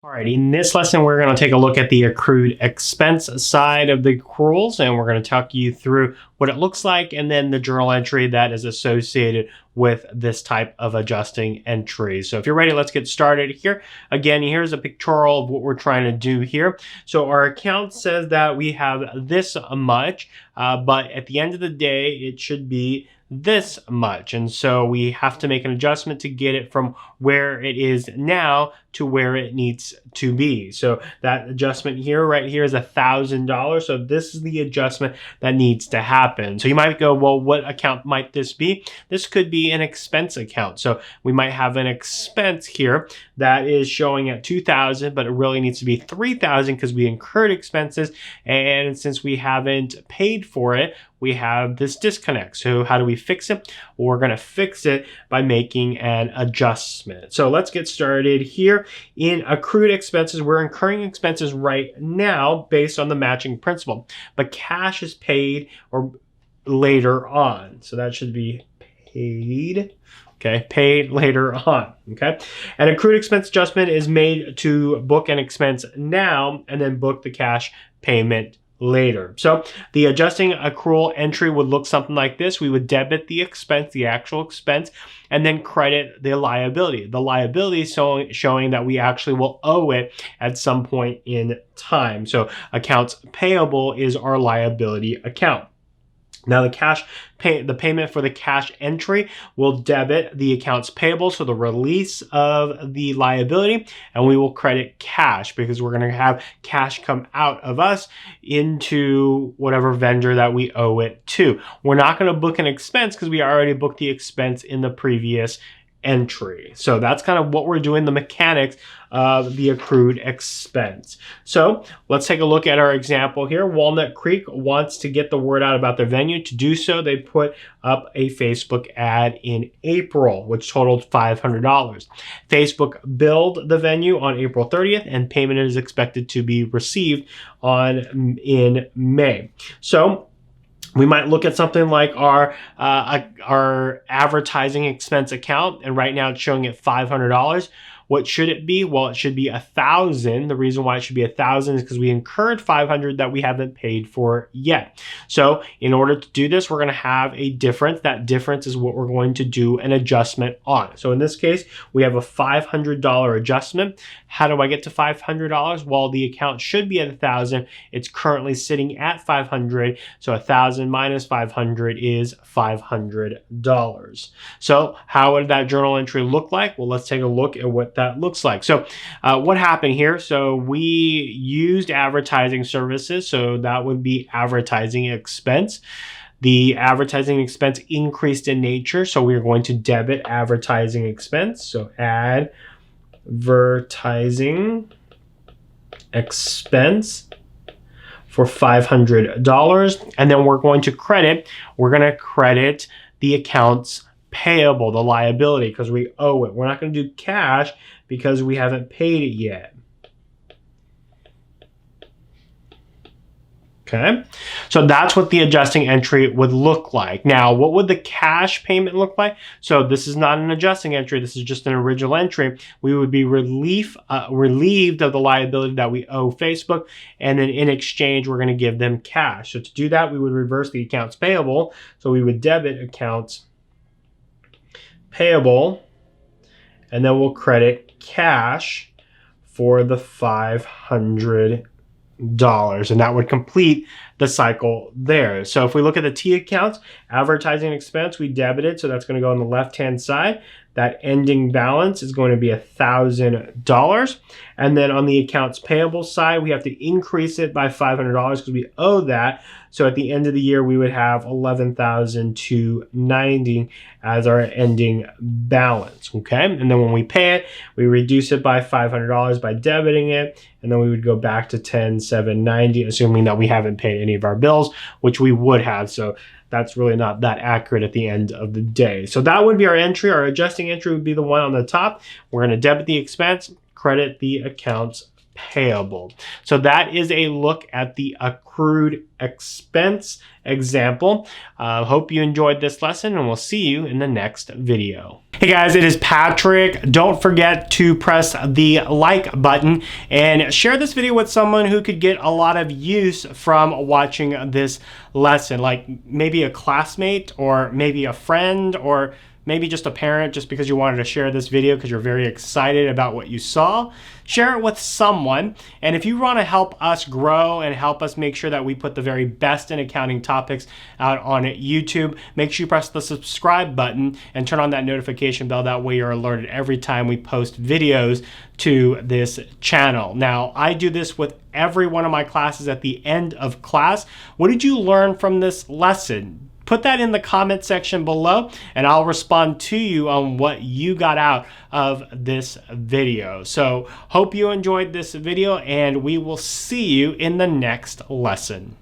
All right, in this lesson, we're going to take a look at the accrued expense side of the accruals, and we're going to talk you through what it looks like and then the journal entry that is associated with this type of adjusting entry. So if you're ready, let's get started here. Again, here's a pictorial of what we're trying to do here. So our account says that we have this much, but at the end of the day, it should be this much. And so we have to make an adjustment to get it from where it is now to where it needs to be. So that adjustment here, right here, is $1,000. So this is the adjustment that needs to happen. So you might go, well, what account might this be? This could be an expense account. So we might have an expense here that is showing at $2,000, but it really needs to be $3,000 because we incurred expenses. And since we haven't paid for it, we have this disconnect. So how do we fix it? Well, we're going to fix it by making an adjustment. So let's get started here. In accrued expenses, we're incurring expenses right now based on the matching principle, but cash is paid or later on. So that should be paid. Okay, paid later on. Okay, an accrued expense adjustment is made to book an expense now and then book the cash payment later. So the adjusting accrual entry would look something like this. We would debit the expense, the actual expense, and then credit the liability. The liability is showing that we actually will owe it at some point in time. So accounts payable is our liability account. Now the payment for the cash entry will debit the accounts payable, so the release of the liability, and we will credit cash because we're going to have cash come out of us into whatever vendor that we owe it to. We're not going to book an expense because we already booked the expense in the previous entry. So that's kind of what we're doing, the mechanics of the accrued expense. So let's take a look at our example here. Walnut Creek wants to get the word out about their venue. To do so, they put up a Facebook ad in April, which totaled $500. Facebook billed the venue on April 30th, and payment is expected to be received in May. So we might look at something like our advertising expense account, and right now it's showing at $500. What should it be? Well, it should be $1,000. The reason why it should be $1,000 is because we incurred $500 that we haven't paid for yet. So in order to do this, we're going to have a difference. That difference is what we're going to do an adjustment on. So in this case, we have a $500 adjustment. How do I get to $500? Well, the account should be at $1,000. It's currently sitting at $500. So $1,000 minus $500 is $500. So how would that journal entry look like? Well, let's take a look at what that looks like. So what happened here? So we used advertising services. So that would be advertising expense. The advertising expense increased in nature. So we're going to debit advertising expense. So advertising expense for $500. And then we're going to credit the accounts payable, the liability, because we owe it. We're not going to do cash because we haven't paid it yet. Okay, so that's what the adjusting entry would look like. Now, what would the cash payment look like? So this is not an adjusting entry. This is just an original entry. We would be relieved of the liability that we owe Facebook, and then in exchange, we're going to give them cash. So to do that, we would reverse the accounts payable. So we would debit accounts payable, and then we'll credit cash for the $500. And that would complete the cycle there. So if we look at the T accounts, advertising expense, we debited, so that's going to go on the left-hand side. That ending balance is going to be $1,000. And then on the accounts payable side, we have to increase it by $500 because we owe that. So at the end of the year, we would have $11,290 as our ending balance. Okay. And then when we pay it, we reduce it by $500 by debiting it. And then we would go back to $10,790, assuming that we haven't paid any of our bills, which we would have. So that's really not that accurate at the end of the day. So that would be our entry. Our adjusting entry would be the one on the top. We're going to debit the expense, credit the accounts payable. So that is a look at the accrued expense example. Hope you enjoyed this lesson, and we'll see you in the next video. Hey guys, it is Patrick. Don't forget to press the like button and share this video with someone who could get a lot of use from watching this lesson, like maybe a classmate or maybe a friend or maybe just a parent, just because you wanted to share this video because you're very excited about what you saw. Share it with someone. And if you want to help us grow and help us make sure that we put the very best in accounting topics out on YouTube, make sure you press the subscribe button and turn on that notification bell. That way you're alerted every time we post videos to this channel. Now, I do this with every one of my classes at the end of class. What did you learn from this lesson? Put that in the comment section below, and I'll respond to you on what you got out of this video. So hope you enjoyed this video, and we will see you in the next lesson.